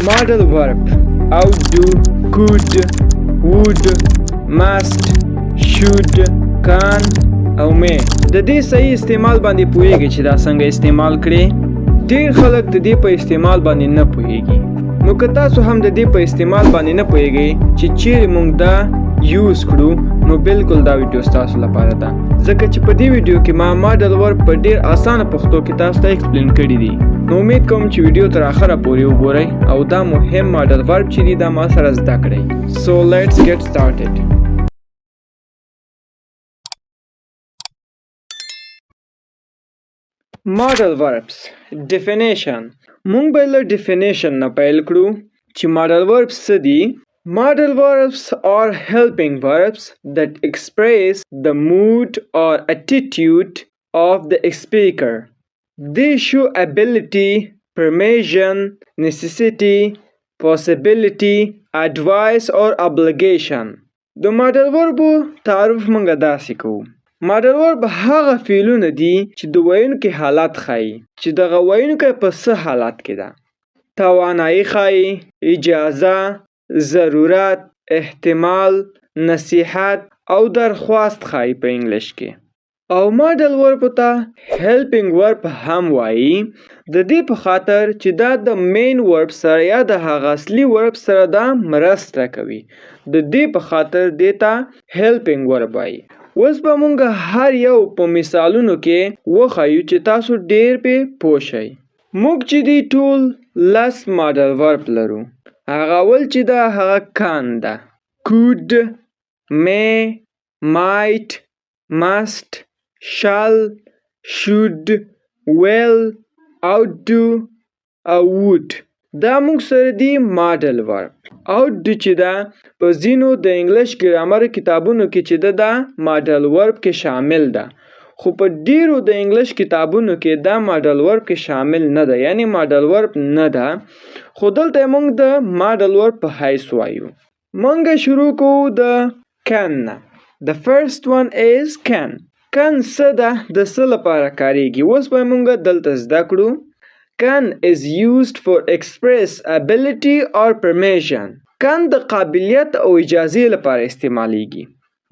Modal verb: ought, do, could, would, must, should, can او may. د دې صحیح استعمال باندې پوهیږئ چې دا څنګه استعمال کړئ. ډېر خلک د دې په استعمال باندې نه پوهیږي. نو که تاسو هم د دې په استعمال باندې نه پوهیږئ چې چیرې موږ دا یوز کړو، نو بالکل دا ویډیو ستاسو لپاره ده، ځکه چې په دې ویډیو کې ما ماډل ورب په ډېر اسانه پښتو کې تاسو ته ایکسپلین کړي دي. نو امید کوم چې ویډیو تر اخره پورې وګورئ او دا مهم ماډل ورب چې دی دا ما سره زده کړئ. So let's get started. Modal verbs. Definition. مونږ به له definition نه پیل کړو چې modal verbs څه دي. Modal verbs are helping verbs that express the mood or attitude of the speaker. They show ability, permission, necessity, possibility, advice or obligation. د modal verb تعریف مونږ داسې کوو. ماډل ورب هغه فعلونه دي چې د ویونکي حالت ښایي چې دغه ویونکی په څه حالت کې ده. توانایي ښایي، اجازه، ضرورت، احتمال، نصیحت او درخواست ښایي په انګلیش کې. او ماډل ورب ته هیلپینګ ورب هم وایي، د دې په خاطر چې دا د مین ورب سره یا د هغه اصلي ورب سره دا مرسته کوي. د دې په خاطر دې ته هیلپینګ ورب وایي. اوس به مونږ هر یو په مثالونو کې وښایو چې تاسو ډېر پې پوه شئ. موږ چې دی ټول 10 ماډل ورب لرو. هغه اول چې ده هغه can ده. could, may, might, must, shall, should, will, ought to او would. دا موږ سره دی ماډل ورب. ought چې ده په ځینو د انګلیش ګرامر کتابونو کې چې ده دا ماډل ورب کې شامل ده، خو په ډیرو د انګلیش کتابونو کې دا ماډل ورب کې شامل نه ده، یعنی ماډل ورب نه ده، خو دلته موږ د ماډل ورب په حیث وایو. موږ شروع کوو د can نه. The first one is can. can څه ده، د څه لپاره کاریږي. اوس به موږ دلته زده کړو. can is used for express ability or permission. can د قابلیت او اجازې لپاره استعمالیږي.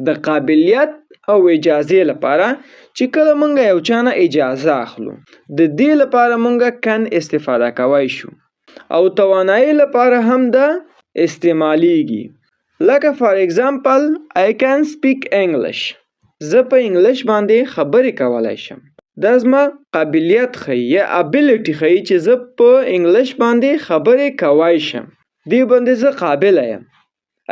د قابلیت او اجازې لپاره چې کله مونږ یو چا نه اجازه اخلو، د دې لپاره مونږ can استفاده کوای شو. او توانایي لپاره هم دا استعمالیږي. لکه for example I can speak English. زه په انګلیش باندې خبرې کولای شم. دا زما قابلیت ښیي یا ابیلیټي ښیي چې زه په انګلیش باندې خبرې کوای شم. دې باندې زه قابله یم.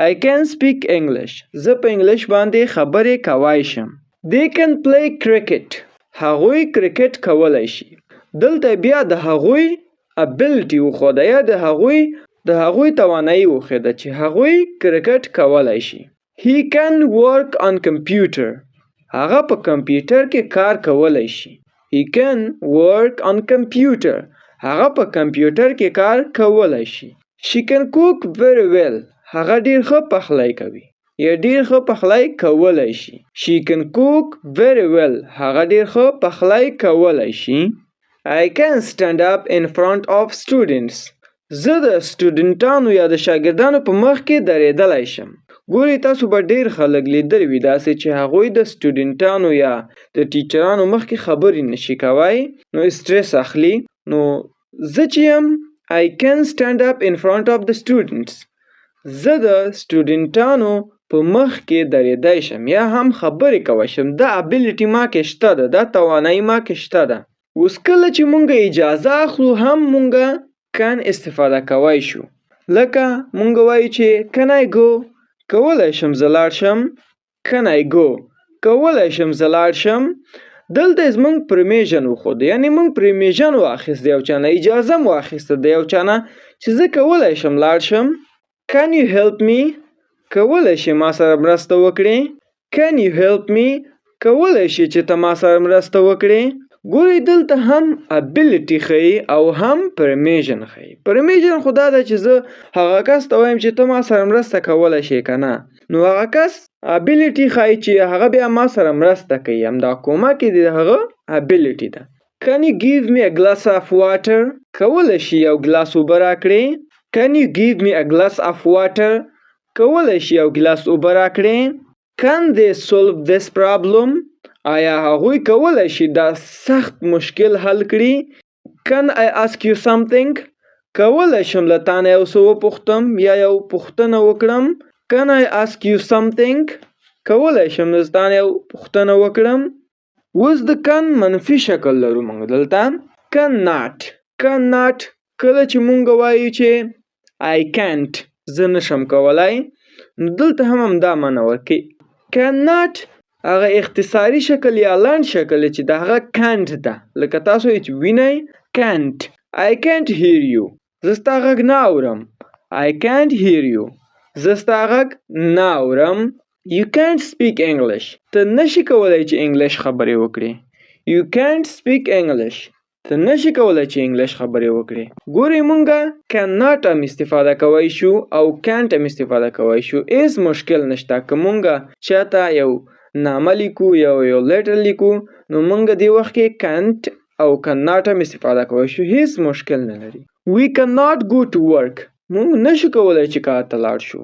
I can speak English. زه په انګلیش باندې خبرې کوای شم. They can play cricket. هغوی کرکټ کولی شي. دلته بیا د هغوی ابیلیټي وښوده یا د هغوی توانایي وښوده چې هغوی کرکټ کولی شي. He can work on computer. هغه په کمپیوټر کې کار کولی شي. He can work on computer. هغه په کمپیوټر کې کار کولی شي. She can cook very well. هغه ډیر ښه پخلی کوي یا ډیر ښه پخلی کولی شي. She can cook very well. هغه ډیر ښه پخلی کولی شي. I can stand up in front of students. زه د سټوډنټانو یا د شاګردانو په مخ کې درېدلی شم. ګورئ تاسو به ډیر خلک لیدلی وي داسې چې هغوی د سټوډنټانو یا د ټیچرانو مخ کې خبرې نشي کوای، نو سټرس اخلي. نو زه چې یم I can stand up in front of the students. زه د سټوډنټانو په مخ کې درېدی شم یا هم خبرې کولی شم. دا ابیلیټي ما کې شته ده، دا توانایي ما کې شته ده. اوس کله چې مونږ اجازه اخلو هم مونږ can استفاده کولی شو. لکه مونږ وایو چې can I go؟ کولی شم زه لاړ شم. can I go؟ کولی شم زه لاړ شم. دلته زمونږ پرمیشن وښوده، یعنی مونږ پرمیشن واخیست د یو چا نه، اجازه مو واخیسته د یو چا نه چې زه کولی شم لاړ شم. Can you help me؟ کولی شي ما سره مرسته وکړې. Can you help me؟ کولی شي چې ته ما سره مرسته وکړې. ګورئ دلته هم ابیلیټي ښیي او هم پرمیشن ښیي. پرمیشن خو دا ده چې زه هغه کس ته وایم چې ته ما سره مرسته کولی شي که نه، نو هغه کس ابیلیټي ښایي چې هغه بیا ما سره مرسته کوي، همدا کومک یې د هغه ابیلیټي ده. Can you give me a glass of water؟ کولی شي یو ګلاس اوبه راکړې. Can you give me a glass of water? کولی شي یو ګلاس اوبه راکړې. Can they solve this problem? آیا هغوی کولی شي دا سخت مشکل حل کړي؟ Can I ask you something? کولی شم له تا نه یو څه وپوښتم یا یو پوښتنه وکړم. Can I ask you something? کولی شم له تا نه یو پوښتنه وکړم. اوس د can منفي شکل لرو موږ دلته. cannot کله چې موږ وایو چې I can't زه نشم کولای، نو دلته هم همدا معنی ورکوي. cannot هغه اختصاري شکل یا لنډ شکل چې د هغه can't ده، لکه تاسو چې وینئ can't. I can't hear you زه ستا غږ نه اورم. I can't hear you زه ستا غږ نه اورم. You can't speak English ته نشي کولای چې انګلیش خبرې وکړې. You can't speak English ته نشي کولای چې انګلیش خبرې وکړې. ګورئ مونږه cannot هم استفاده کوی شو او can't هم استفاده کوی شو. هیڅ مشکل نشته که مونږه چاته یو نامه لیکو یو لیټر لیکو نو مونږ دی وخت کې can't او cannot هم استفاده کوی شو. هیڅ مشکل نه لري. We cannot go to work مونږ نشو کولای چې کار ته لاړ شو.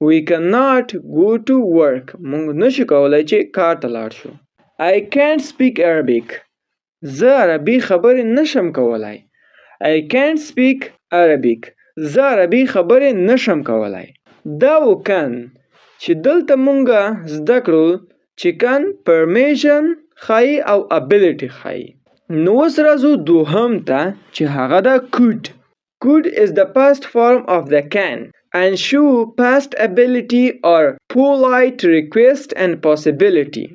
We cannot go to work مونږ نشو کولای چې کار ته لاړ شو. I can't speak Arabic زه عربي خبرې نشم کولای. I can't speak Arabic زه عربي خبرې نشم کولای. دا و can چې دلته مونږه زده کړو چې can permission ښایي او ability ښایي. نو اوس راځو دوهم ته چې هغه ده could is the past form of the can and show past ability or polite request and possibility.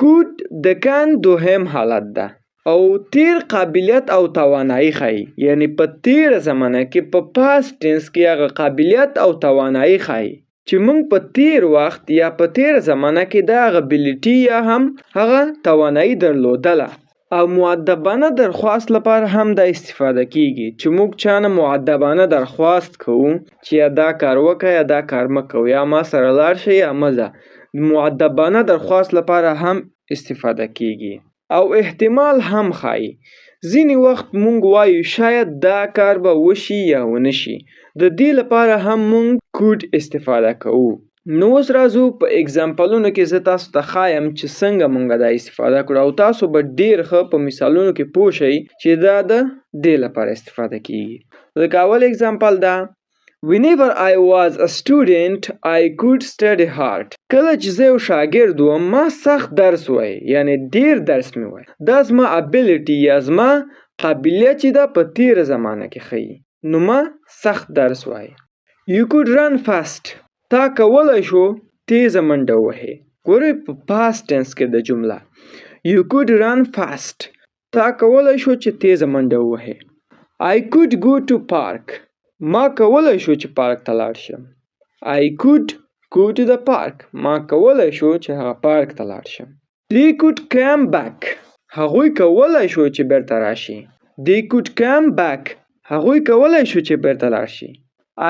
could د can دوهم حالت ده او تیر قابلیت او توانایی ښایي، یعنی په تیر زمانه کې په پاست ټینس کې هغه قابلیت او توانایی ښایي چې موږ په تیر وخت یا په تیر زمانه کې دا هغه ابیلیټي یا هم هغه توانایی درلودله. او مؤدبانه درخواست لپاره هم دا استفاده کیږي چې موږ چانه مؤدبانه درخواست کوو چې یا دا کار وکړه یا دا کار مه کوو یا ما سره لاړ شئ یا مه ځه. مؤدبانه درخواست لپاره هم استفاده کیږي او احتمال هم ښایي. ځینې وخت مونږ وایو شاید دا کار به وشي یا ونشي، د دې لپاره هم مونږ could استفاده کوو. نو اوس راځو په اگزامپلونو کې زه تاسو ته ښایم چې څنګه مونږ دا استفاده کړو او تاسو به ډیر ښه په مثالونو کې پوه شئ چې دا د دې لپاره استفاده کیږي. لکه اول اگزامپل ده Whenever I was a student, I could study hard. کله چې زه یو شاګرد وم ما سخت درس وای، یعنی ډیر درس مې وای. دا زما ابیلیټي یا زما قابلیت چې دا په تیر زمانه کې ښیي. نو ما سخت درس وای. You could run fast. تا کولای شو تیزه منډه ووهې. ګورئ په past tense کې د جمله You could run fast. تا کولای شو چې تیزه منډه ووهې. I could go to park. ما کولای شو چې پارک ته لاړ شم. I could go to the park. ما کولای شو چې هغه پارک ته لاړ شم. They could come back. هغوی کولای شو چې بیرته راشي. They could come back. هغوی کولای شو چې بیرته لاړ شي.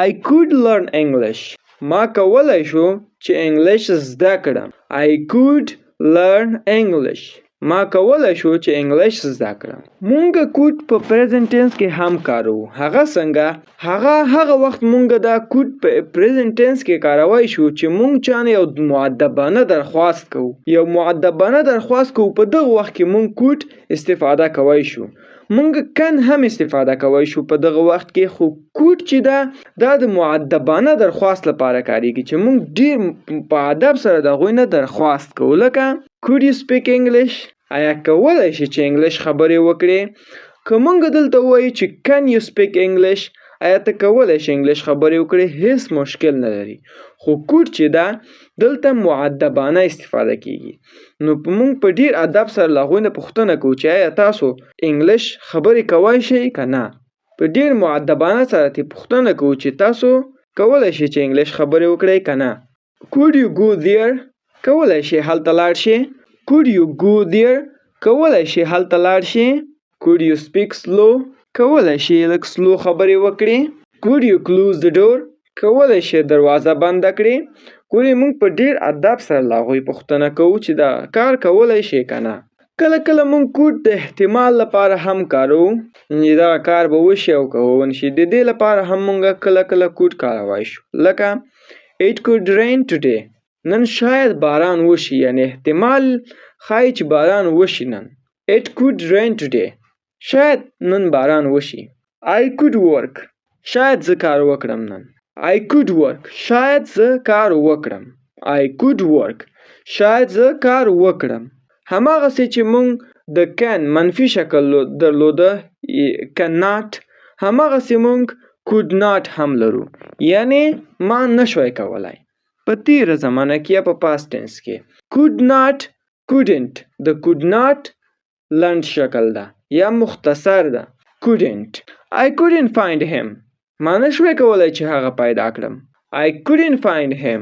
I could learn English. ما کولای شو چې انګلیش زده کړم. I could learn English. ما کولای شو چې انګلیش زده کړم. مونږ could په present tense کې هم کارو. هغه څنګه؟ هغه وخت مونږ دا could په present tense کې کاروای شو چې مونږ چانه یو مؤدبانه درخواست کوو. یو مؤدبانه درخواست کوو په دغه وخت کې مونږ could استفاده کوای شو. مونږ can هم استفاده کوای شو په دغه وخت کې، خو could چې دا د مؤدبانه درخواست لپاره کاریږي چې مونږ ډیر په ادب سره د هغوی نه درخواست کوو. لکه could you speak English؟ آیا کولای شي چې انګلیش خبرې وکړې؟ که مونږ دلته وایو چې can you speak English آیا ته کولای شي انګلیش خبرې وکړې؟ هیڅ مشکل نه لري. خو could چې ده دلته مؤدبانه استفاده کیږي. نو مونږ په ډیر ادب سره له هغوی نه پوښتنه کوو چې آیا تاسو انګلیش خبرې کوای شئ که نه. په ډیر مؤدبانه سره ترې پوښتنه کوو چې تاسو کولای شئ چې انګلیش خبرې وکړئ که نه. Could you go there؟ کولای شئ هلته لاړ شئ. Could you go there؟ کولای شئ هلته لاړ شئ. Could you speak slow؟ کولای شئ لږ سلو خبرې وکړئ. Could you close the door؟ کولای شئ دروازه بنده کړئ. ګورئ موږ په ډیر ادب سره له هغوی پوښتنه کوو چې دا کار کولای شئ که نه. کله کله مونږ کوډ د احتمال لپاره هم کارو، یعنې دغه کار به وشي او که ونشي. د دې لپاره هم مونږ کله کله کوډ کاروای شو، لکه it could rain today. نن شاید باران وشي، یعنې احتمال ښایي چې باران وشي نن. it could rain today. شاید نن باران وشي. I could work. شاید زه کار وکړم نن. I could work. شاید زه کار وکړم. I could work. شاید زه کار وکړم. هماغسې چې مونږ د can منفي شکل درلوده cannot، هماغسې مونږ could not هم لرو، یعنی ما نشوای کولای. په تیره زمانه کې یا په past tense کې could not couldn't، د could not لنډ شکل ده یا مختصر ده couldn't. I couldn't find him. ما نشوای کولای چې هغه پیدا کړم. I couldn't find him.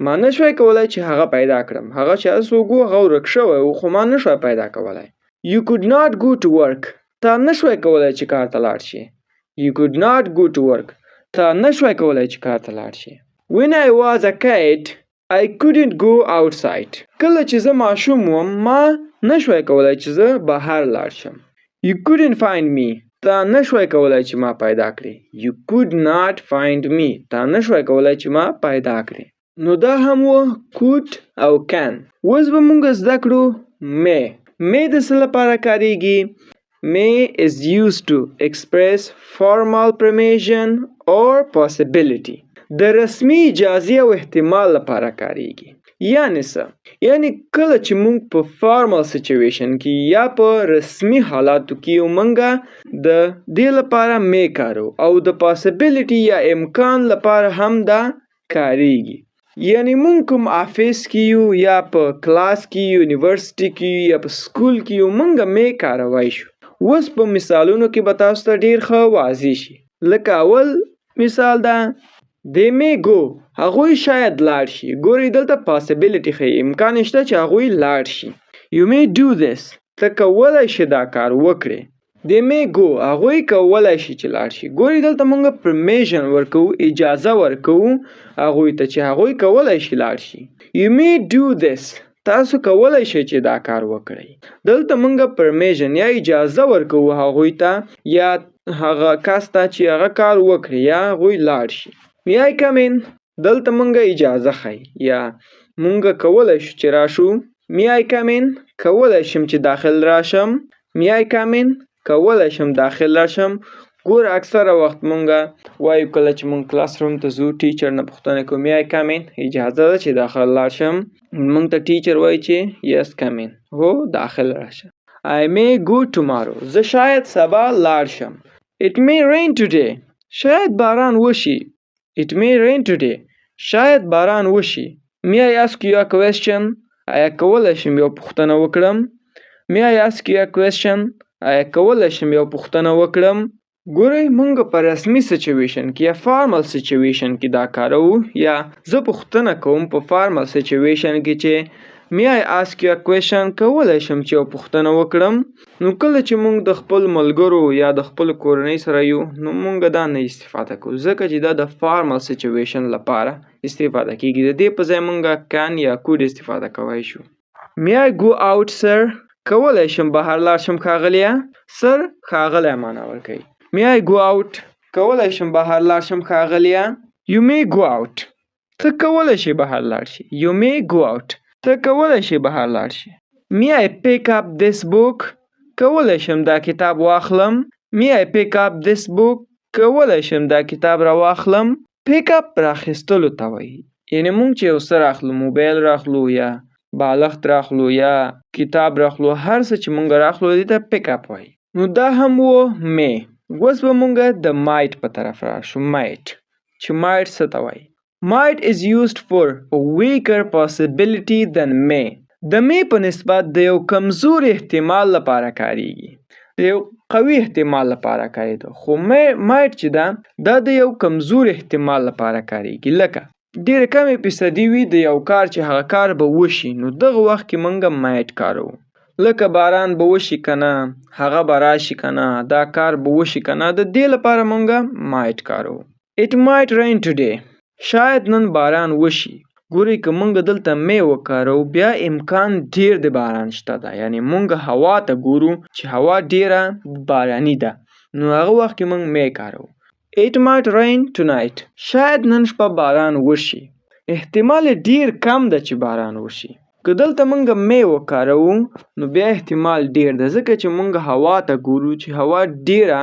ما نشوای کولای چې هغه پیدا کړم. هغه چې څوک و هغه ورک شوی و خو ما نشوای پیدا کولای. You could not go to work. تا نشوای کولای چې کار ته لاړ شي. You could not go to work. تا نشوای کولای چې کار ته لاړ شي. When I was a kid, I couldn't go outside. کله چې زه ماشوم وم ما نشوای کولای چې زه بهر لاړ شم. You couldn't find me. تا نشوای کولای چې ما پیدا کړې. You could not find me. تا نشوای کولای چې ما پیدا کړې. نو دا هم و could او can. اوس به مونږ زده کړو may. may د څه لپاره کاریږي؟ may is used to express formal permission or possibility. د رسمي اجازې او احتمال لپاره کاریږي. یعنی څه؟ یعنی کله چې مونږ په فارمل سچویشن کې یا په رسمي حالاتو کې مونږه د دې لپاره may کارو او د possibility یا امکان لپاره هم دا کاریږي. یعنی مونږ کوم آفیس کې یو یا په کلاس کې یونیورسيټي کې یا په سکول کې یو مونږه may کاروای شو. اوس په مثالونو کې به تاسو ته ډیر ښه واضح شي. لکه اول مثال ده they may go. هغوی شاید لاړ شي. ګورئ دلته possibility ښیي، امکان شته چې هغوی لاړ شي. you may do this. ته کولی شي دا کار وکړې. they may go. هغوی کولی شي چې لاړ شي. ګورئ دلته مونږ permission ورکو، اجازه ورکو هغوی ته چې هغوی کولی شي لاړ شي. you may do this. تاسو کولی شئ چې دا کار وکړئ. دلته مونږ permission یا اجازه ورکو هغوی ته یا هغه کس ته چې هغه کار وکړي یا هغوی لاړ شي. may I come in. دلته مونږ اجازه ښیي یا مونږ کولی شو چې راشو. may I come in. کولی شم چې داخل راشم. may I come in. کولی شم داخل راشم. ګور اکثره وخت مونږ وایو کله چې مونږ کلاس روم ته ځو ټیچر نه پوښتنه کوو may I come in. اجازه ده چې داخل لاړ شم. مونږ ته ټیچر وایي چې yes come in. هو داخل راشه. I may go tomorrow. زه شاید سبا لاړ شم. it may rain today. شاید باران وشي. it may rain today. شاید باران وشي. may I ask you a question. آیا کولی شم یو پوښتنه وکړم؟ may I ask you a question. آیا کولی شم یو پوښتنه وکړم؟ ګورئ مونږ په رسمي سچویشن کې یا فارمل سچویشن کې دا کارو یا زه پوښتنه کوم په فارمل سچویشن کې چې may I ask you a question. کولی شم چې یو پوښتنه وکړم. نو کله چې مونږ د خپل ملګرو یا د خپل کورنۍ سره یو نو مونږ دا نه استفاده کوو ځکه چې دا د فارمل سچویشن لپاره استفاده کیږي. د دې په ځای مونږ can یا could استفاده کولی شو. may I go out sir. کولی شم بهر لاړ شم ښاغلیه. sir ښاغلی معنا ورکوي. may I go out. کولی شم بهر لاړ شم ښاغلیه. you may go out. ته کولی شي بهر لاړ شي. you may go out. ته کولی شي بهر لاړ شي. may I pick up this book. کولی شم دا کتاب واخلم. may I pick up this book. کولی شم دا کتاب را واخلم. pick up راخیستلو ته وایي. یعنی مونږ چې یو څه راخلو، موبایل راخلو یا بالښت راخلو یا کتاب راخلو، هر څه چې مونږ راخلو دې ته pick up وایي. نو دا هم و may. اوس به مونږ د might په طرف راشو. might چې might څه ته وایي؟ might is used for a weaker possibility than may. د may په نسبت د یو کمزور احتمال لپاره کاریږي. د یو قوي احتمال لپاره کاریږي. خو might چې ده دا د یو کمزور احتمال لپاره کاریږي. لکه ډېر کمې فیصدي وي د یو کار چې هغه کار به وشي، نو دغه وخت کې مونږ might کارو. لکه باران به وشي کنه، هغه به راشي کنه، دا کار به وشي کنه، د دې لپاره مونږ might کارو. it might rain today. شاید نن باران وشي. ګورئ که موږ دلته may وکاروو بیا امکان ډیر د باران شته ده، یعنی موږ هوا ته ګورو چې هوا ډیره باراني ده، نو هغه وخت کې موږ may کاروو. It might rain tonight. شاید نن شپه باران وشي. احتمال ډیر کم ده چې باران وشي. که دلته موږ may وکاروو نو بیا احتمال ډیر ده، ځکه چې موږ هوا ته ګورو چې هوا ډیره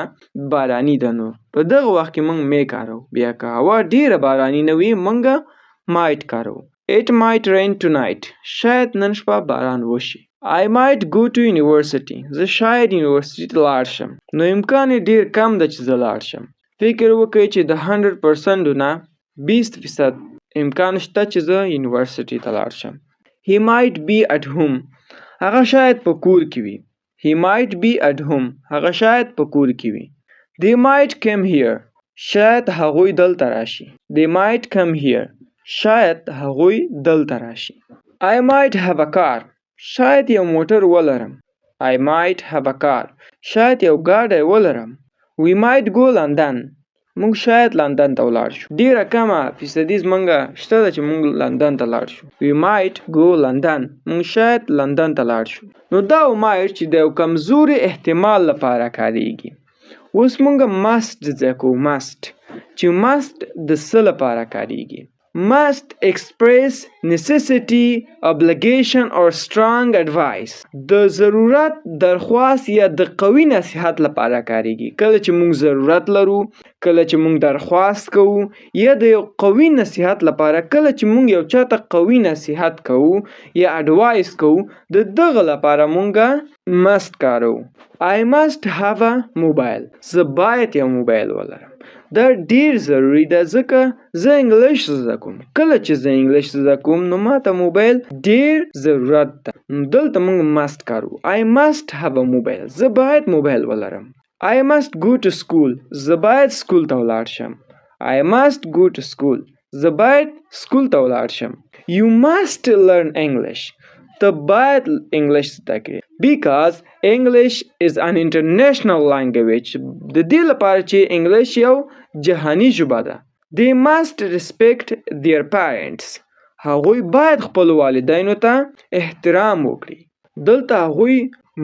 باراني ده، نو په دغه وخت کې موږ may کاروو. بیا که هوا ډیره باراني نه وي موږ might کاروو. It might rain tonight. شاید نن شپه باران وشي. I might go to university. زه شاید یونیورسيټي ته لاړ شم. نو امکان ډیر کم ده چې زه لاړ شم. فکر وکړئ چې د 100% نه 20% امکان شته چې زه یونیورسيټي ته لاړ شم. He might be at home. هغه شاید په کور کې وي. He might be at home. هغه شاید په کور کې وي. They might come here. شاید هغوی دلته راشي. They might come here. شاید هغوی دلته راشي. I might have a car. شاید یو موټر ولرم. I might have a car. شاید یو ګاډی ولرم. We might go London. موږ شاید لندن ته ولاړ شو. ډیره کمه فیصدي زمونږ شته ده چې موږ لندن ته لاړ شو. We might go London. موږ شاید لندن ته لاړ شو. نو دا might چې د یو کمزوري احتمال لپاره کاریږي. اوس موږ must زده کوو. must چې must د څه لپاره کاریږي. must express necessity, obligation or strong advice. د ضرورت، درخواست یا د قوي نصیحت لپاره کاریږي. کله چې موږ ضرورت لرو، کله چې موږ درخواست کوو، یا د یو قوي نصیحت لپاره، کله چې موږ یو چاته قوي نصیحت کوو یا اډوایس کوو، د دغه لپاره موږ must کاروو. I must have a mobile. زه باید یو موبایل ولرم. دا ډیر ضروری ده ځکه زه انګلیش زده کوم. کله چې زه انګلیش زده کوم نو ماته موبایل ډیر ضرورت ده. دلته موږ must کاروو. I must have a mobile. زه باید موبایل ولرم. I must go to school. زه باید سکول ته ولاړ شم. I must go to school. زه باید سکول ته ولاړ شم. You must learn English. ته باید انګلیش زده کړې. Because English is an international language. د دې لپاره چې انګلیش یو جهانی ژبه ده. They must respect their parents. هغوی باید خپل والدینو ته احترام وکړي. دلته هغوی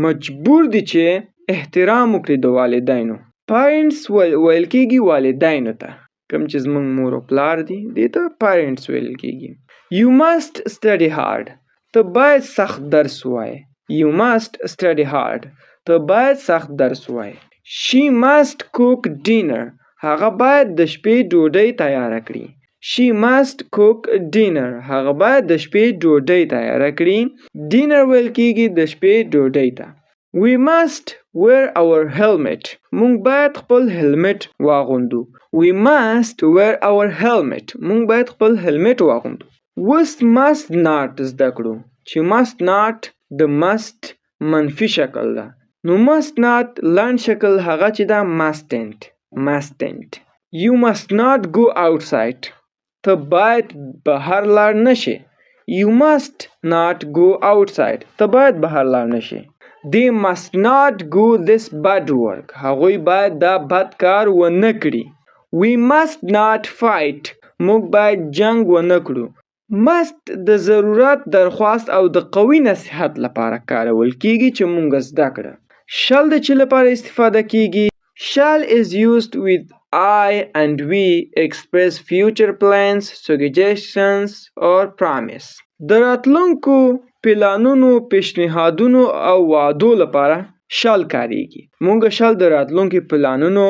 مجبور دي چې احترام وکړي د والدینو. Parents ویل کېږي والدینو ته. کوم چې زموږ مور او پلار دي دې ته parents ویل کېږي. You must study hard. ته باید سخت درس ووایې. You must study hard. ته باید سخت درس ووایې. She must cook dinner. هغه باید د شپې ډوډۍ تیاره کړي. She must cook dinner. هغه باید د شپې ډوډۍ تیاره کړي. Dinner ویل کېږي د شپې ډوډۍ ته. We must wear our helmet. مونږ باید خپل هلمټ واغوندو. We must wear our helmet. مونږ باید خپل هلمټ واغوندو. اوس must not زده کړو چې must not د must منفي شکل ده. نو must not لنډ شکل هغه چې ده mustn't. mustn't. You must not go outside. ته باید بهر لاړ نشې. You must not go outside. ته باید بهر لاړ نشې. They must not go this bad work. هغوی باید دا بد کار ونه کړي. We must not fight. موږ باید جنگ ونه کړو. must د ضرورت، درخواست او د قوي نصیحت لپاره کارول کیږي چې مونږ زده کړه. shall د چې لپاره استفاده کیږي. shall is used with I and we express future plans, suggestions or promise. د راتلونکو پلانونو، پیشنهادونو او وعدو لپاره shall کاریږي. مونږ shall د راتلونکو پلانونو،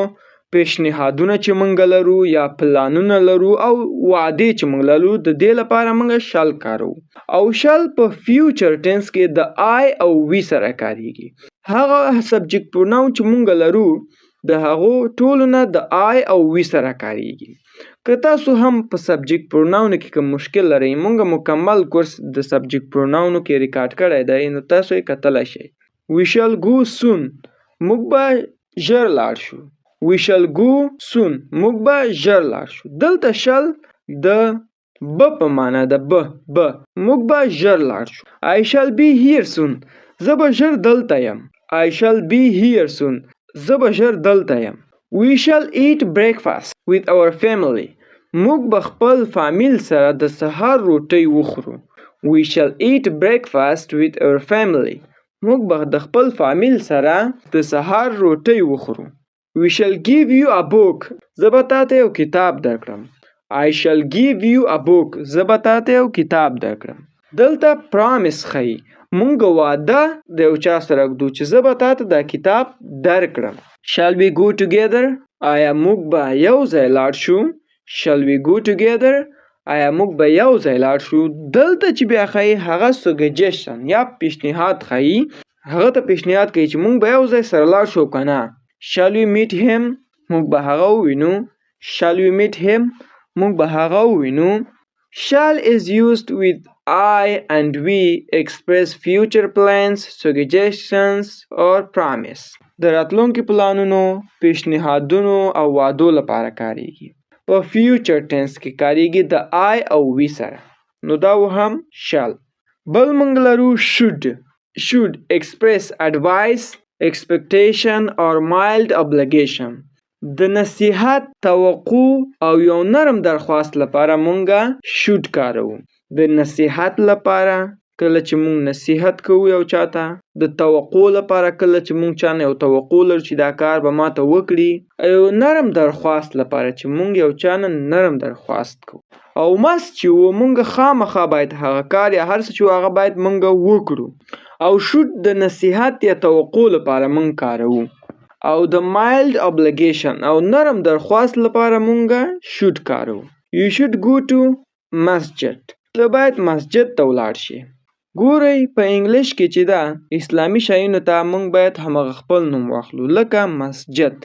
پیشنهادونه چې مونږ لرو یا پلانونه لرو او وعدې چې مونږ لرو د دې لپاره مونږ shall کارو. او shall په فیوچر ټینس کې د I او we سره کاریږي. هغه سبجیکټ پروناون چې مونږ لرو د هغو ټولو نه د I او we سره کاریږي. که تاسو هم په سبجیکټ پروناون کې کوم مشکل لرئ، مونږ مکمل کورس د سبجیکټ پروناونو کې ریکارډ کړی دی، نو تاسو یې کتلی شئ. We shall go soon. موږ به ژر لاړ شو. We shall go soon. موږ به ژر لاړ شو. دلته shall د ب په معنا ده. ب موږ به ژر لاړ شو. I shall be here soon. زه به ژر دلته یم. I shall be here soon. زه به ژر دلته یم. We shall eat breakfast with our family. موږ به خپل فامیل سره د سهار روټۍ وخورو. We shall eat breakfast with our family. موږ به د خپل فامیل سره د سهار روټۍ وخورو. We shall give you a book. زه به تاته یو کتاب درکړم. I shall give you a book. زه به تاته یو کتاب درکړم. دلته promise ښیي مونږ واده د یو چا سره کړو چې زه به تاته دا کتاب درکړم. Shall we go together? آیا موږ به یو ځای لاړ شو؟ Shall we go together? آیا موږ به یو ځای لاړ شو؟ دلته چې بیا ښیي هغه suggestion یا پیشنهاد ښیي. هغه ته پیشنهاد کوي چې موږ به یو ځای سره لاړ شو که نه. Shall we meet him? موږ به هغه ووینو. Shall we meet him? موږ به هغه ووینو. Shall is used with I and we express future plans, suggestions or promise. د راتلونکي پلانونو، پیشنهادونو او وعدو لپاره کاریږي. په future tense کې کاریږي د I او we سره. نو دا هم shall. بل موږ لرو should. Should express advice, expectation or mild obligation. د نصیحت، توقع او یو نرم درخواست لپاره مونږه should کاروو. د نصیحت لپاره کله چې مونږ نصیحت کوو یو چاته، د توقع لپاره کله چې مونږ چانه یو توقع لرو چې دا کار به ماته وکړي، یو نرم درخواست لپاره چې مونږ یو چانه نرم درخواست کوو. او must چې و مونږ خامخا باید هغه کار یا هر څه چې هغه باید مونږ وکړو. او should د نصیحت یا توقع لپاره مونږ کاروو. او د mild obligation او نرم درخواست لپاره مونږه should کارو. You should go to masjid. ته باید مسجد ته ولاړ شي. ګورئ په انګلیش کې چې دا اسلامي شیانو ته مونږ باید همغه خپل نوم واخلو لکه مسجد.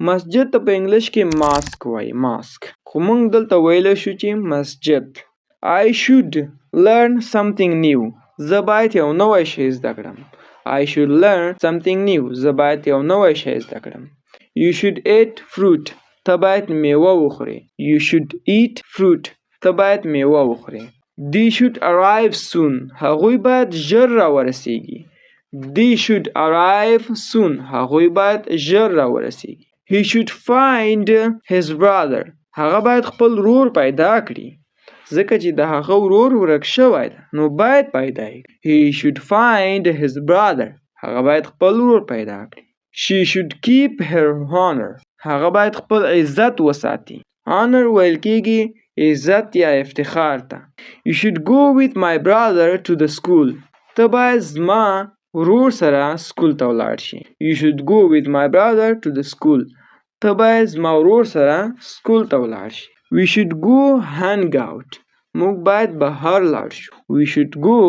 مسجد ته په انګلیش کې ماسک وایي، ماسک. خو مونږ دلته ویلی شو چې مسجد. I should learn something new. زه باید یو نوی شی زده کړم. I should learn something new. زه باید یو نوی شی زده کړم. You should eat fruit. ته باید میوه وخورې. You should eat fruit. ته باید میوه وخورې. They should arrive soon. هغوی باید ژر راورسیږي. They should arrive soon. هغوی باید ژر راورسیږي. He should find his brother. هغه باید خپل ورور پیدا کړي. ځکه چې د هغه ورور ورک شوی ده نو باید پیدا یې کړي. He should find his brother. هغه باید خپل ورور پیدا کړي. She should keep her honor. هغه باید خپل عزت وساتي. honor ویل کېږي عزت یا افتخار ته. You should go with my brother to the school. ته باید زما ورور سره سکول ته ولاړ شي. You should go with my brother to the school. ته باید زما ورور سره سکول ته ولاړ شي. We should go hang out. موږ باید بهر لاړ شو. We should go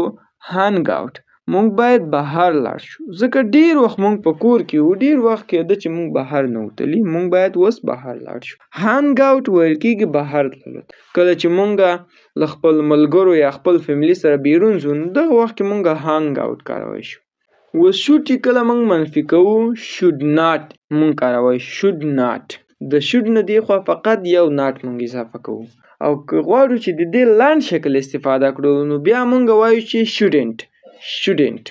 hang out. موږ باید بهر لاړ شو. ځکه ډیر وخت موږ په کور کې وو، ډیر وخت کېده چې موږ بهر نه وتلي. موږ باید اوس بهر لاړ شو. hang out ویل کېږي بهر تللو. کله چې موږ له خپل ملګرو یا خپل فیملی سره بیرون ځو نو دغه وخت کې موږ hang out کاروی شو. اوس should چې کله موږ منفي کوو should not موږ کاروی should not. د should نه دی خوا فقط یو not موږ اضافه کوو. او که غواړو چې د دې لنډ شکل استفاده کړو نو بیا موږ وایو چې shouldn't. shouldn't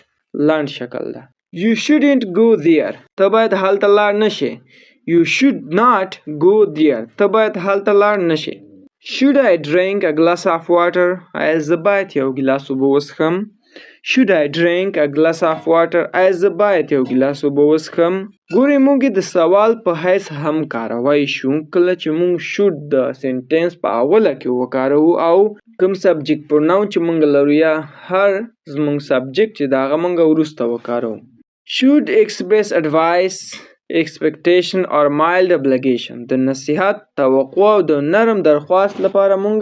لنډ شکل ده. You shouldn't go there. ته باید هلته لاړ نشې. You should not go there. ته باید هلته لاړ نشې. Should I drink a glass of water? آیا زه باید یو ګیلاس اوبه وڅښم. Should I drink a glass of water? آیا زه باید یو ګیلاس اوبه وڅښم. ګورئ موږ د سوال په حیث هم کاروی شو کله چې موږ should د سنټنس په اوله کې وکاروو او کوم سبجیکټ پروناون چې موږ لرو یا هر زموږ سبجیکټ چې د هغه موږ وروسته وکاروو. Should express advice, expectation or mild obligation. د نصیحت، توقع او د نرم درخواست لپاره موږ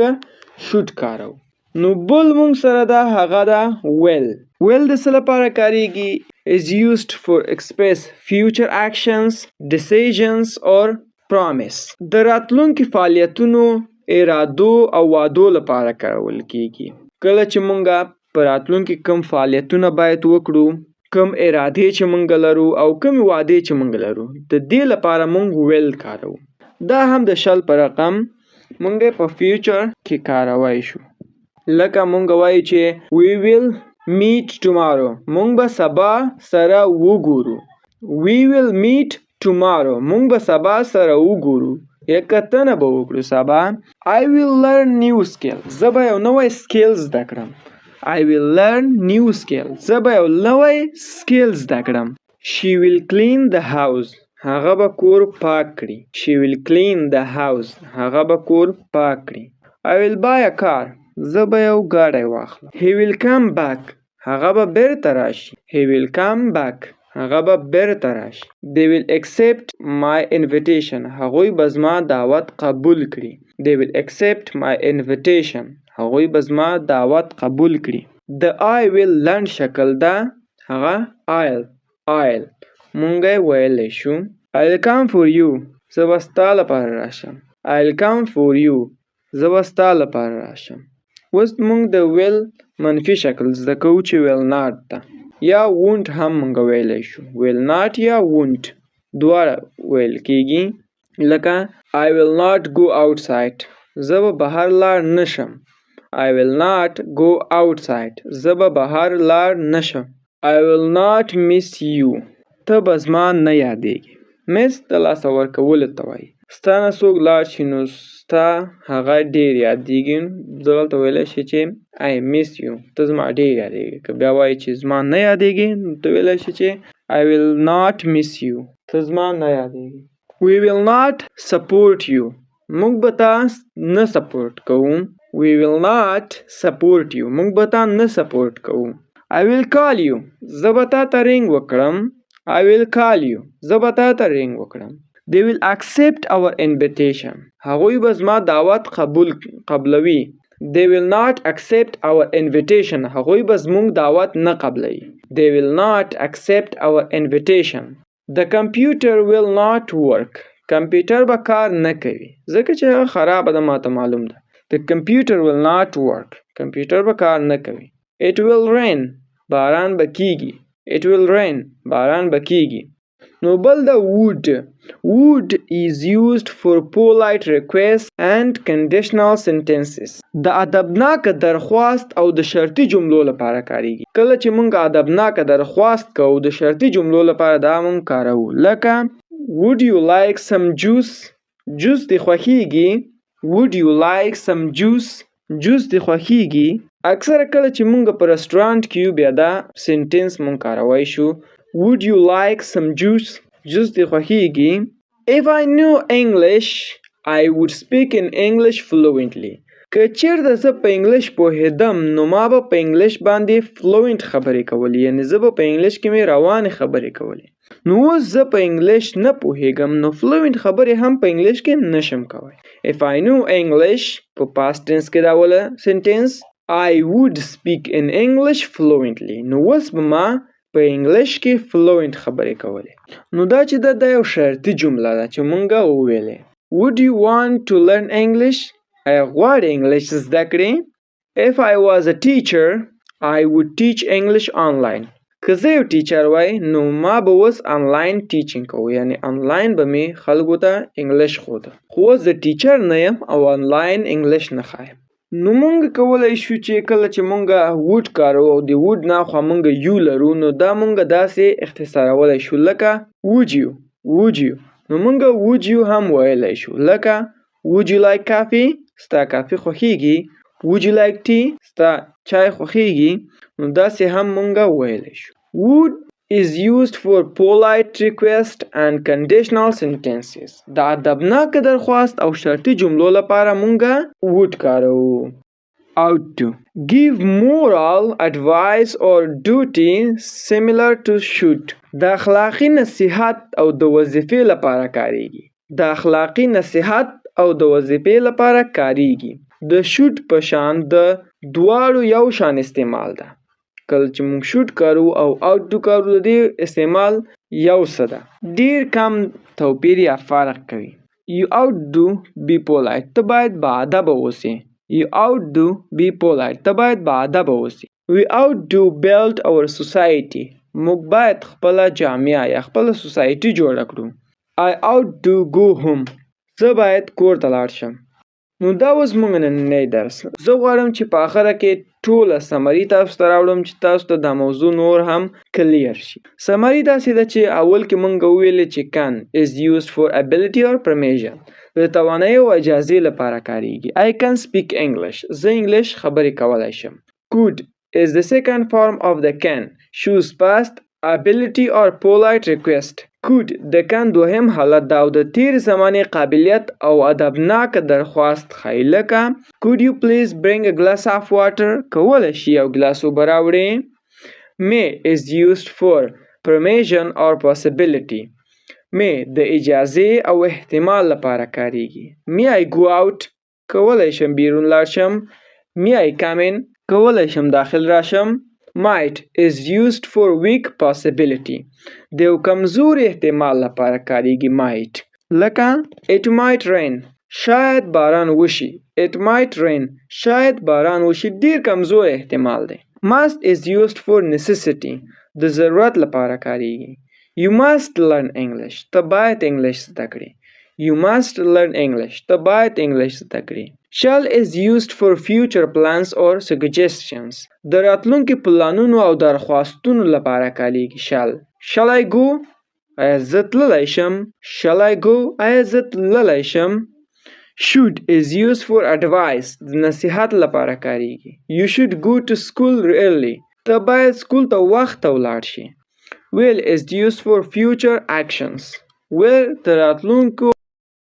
should کاروو. نو بل موږ سره دا هغه ده will. will د څه لپاره کاریږي؟ is used for express future actions, decisions or promise. د راتلونکي فعالیتونو، ارادو او وعدو لپاره کارول کیږي. کله چې موږ په راتلونکي کوم فعالیتونه باید وکړو، کوم ارادې چې موږ لرو او کوم وعدې چې موږ لرو، د دې لپاره موږ will کاروو. دا هم د شل په رقم موږ په future کې کاروای شو. لکه موږ وایو چې we will meet tomorrow. موږ به سبا سره وګورو. We will meet tomorrow. موږ به سبا سره وګورو. یا کتنه به وکړو سبا I will learn new skill. زه به یو نوی سکیل زده کړم. I will learn new skill. زه به یو نوی سکیل زده کړم. She will clean the house. هغه به کور پاک کړي. She will clean the house. هغه به کور پاک کړي. I will buy a car. زه به یو ګاډی واخلم. He will come back. هغه به بیرته راشي. He will come back. هغه به بیرته راشي. They will accept my invitation. هغوی به زما دعوت قبول کړي. They will accept my invitation. هغوی به زما دعوت قبول کړي. The I will لنډ شکل ده هغه I'll مونږ ویلی شو I'll come for you. زه به ستا لپاره راشم. I'll come for you. زه به ستا لپاره راشم. اوس مونږ د will منفي شکل زده کوو چې will not ده یا won't هم مونږ ویلی شو. will not یا won't دواړه ویل کیږي. لکه I will not go outside. زه به بهر لاړ نشم. I will not go outside. زه به بهر لاړ نشم. I will not miss you. ته به زما نه یادېږي. miss د لاسه ورکولو ته وایي. ستا نه څوک لاړ شي نو ستا هغه ډېر یادېږي. دلته ویلی شي چې I miss you. ته زما ډېر یادېږي. که بیا وایي چې زما نه یادېږي نو ته ویلی شي چې I will not miss you. ته زما نه یادېږي. We will not support you. موږ به تا نه سپورټ کوو. We will not support you. موږ به تا نه سپورټ کوو. I will call you. زه به تا ته رینګ وکړم. I will call you. زه به تا ته رینګ وکړم. They will accept our invitation. هغوی به زما دعوت قبلوي. They will not accept our invitation. هغوی به زموږ دعوت نه قبلوي. They will not accept our invitation. The computer will not work. کمپیوټر به کار نه کوي. ځکه چې هغه خرابه ده ماته معلوم ده. The computer will not work. کمپیوټر به کار نه کوي. It will rain. باران به کیږي. It will rain. باران به کیږي. نو بل د would. Would is used for polite requests and conditional sentences. د ادبناک درخواست او د شرطي جملو لپاره کاریږي. کله چې مونږ ادبناک درخواست کوو د شرطي جملو لپاره دا مونږ کاروو. لکه Would you like some juice? Juice دی خوښیږي. Would you like some juice? Juice دی خوښیږي. اکثر کله چې مونږ په رستورانت کې بیا دا سنټنس مونږ کاروای شو. Would you like some juice? Juice دی خوښیږي. If I knew English, I would speak in English fluently. که چیرته زه په انګلیش پوهېدم نو ما به په انګلیش باندې فلوئنټ خبرې کولې. یعنې زه به په انګلیش کې مې روانې خبرې کولې. نو اوس زه په انګلیش نه پوهېږم نو فلوئنټ خبرې هم په انګلیش کې نشم کوی. If I knew English په past tense کې دا وله sentence I would speak in English fluently. نو اوس به ما په انګلیش کې فلوئنټ خبرې کولې. نو دا چې دا یو شرطي جمله ده چې مونږه وویلې. Would you want to learn English? آیا غواړې انګلیش زده کړې؟ If I was a teacher, I would teach English online. که زه یو ټیچر وای نو ما به اوس آنلاین ټیچینګ کوو. یعنې آنلاین به مې خلکو ته انګلیش ښوده. خو اوس زه ټیچر نه یم او آنلاین انګلیش نه ښایم. نو مونږ کولی شو چې کله چې مونږه would کارو او د would نه خوا مونږ یو لرو نو دا مونږ داسې اختصارولی شو لکه would you. نو مونږ would you هم ویلی شو لکه would you like coffee؟ ستا کافي خوښیږي. Would you like tea؟ ستا چای خوښیږي. نو داسې هم مونږ ویلی شو. Would is used for polite request and conditional sentences. د ادبناک درخواست او شرطي جملو لپاره مونږ would کارو. Ought to. Give moral advice or duty similar to should. د اخلاقی نصیحت او د وظیفې لپاره کاریږي. د اخلاقی نصیحت او د وظیفې لپاره کاریږي. د should په شان د دواړو یو شان استعمال ده. کله چې موږ should کارو او ought to کارو د دې استعمال یو څه ده. ډیر کم توپیر یا فرق کوي. You ought to be polite. ته باید باادبه اوسې. You ought to be polite. ته باید باادبه اوسې. We ought to build our society. موږ باید خپله جامعه یا خپله سوسایټي جوړه کړو. I ought to go home. زه باید کور ته لاړ شم. نو دا اوس موږ نننی درس. زه غواړم چې په آخره کې ټوله سمري تاسو ته راوړم چې تاسو ته دا موضوع نور هم کلیر شي. سمري داسې ده چې اول کې موږ وویلې چې can is used for ability or permission. د توانایي او اجازې لپاره کاریږي. I can speak English. زه انګلیش خبرې کولای شم. Could is the second form of the can. Shows past ability or polite request. Could د can دوهم حالت دا او د تیر زمانې قابلیت او ادبناک درخواست ښیي. لکه Could you please bring a glass of water. کولی شي یو ګلاس اوبه راوړې. May is used for permission or possibility. May د اجازې او احتمال لپاره کاریږي. May I go out. کولی شم بیرون لاړ شم. May I come in. کولی شم داخل راشم. Might is used for weak possibility. د یو کمزور احتمال لپاره کاریږي might. لکه It might rain. شاید باران وشي. It might rain. شاید باران وشي ډیر کمزور احتمال دی. Must is used for necessity. د ضرورت لپاره کاریږي. You must learn English. ته باید انګلیش زده کړې. You must learn English. ته باید انګلیش زده کړې. Shall is used for future plans or suggestions. د راتلونکي پلانونو او درخواستونو لپاره کاریږي shall. Shall I go? آیا زه تللی شم؟ Shall I go? آیا زه تللی شم؟ Should is used for advice. د نصیحت لپاره کاریږي. You should go to school early. ته باید سکول ته وخته ولاړ شي. Will is used for future actions. Will د راتلونکو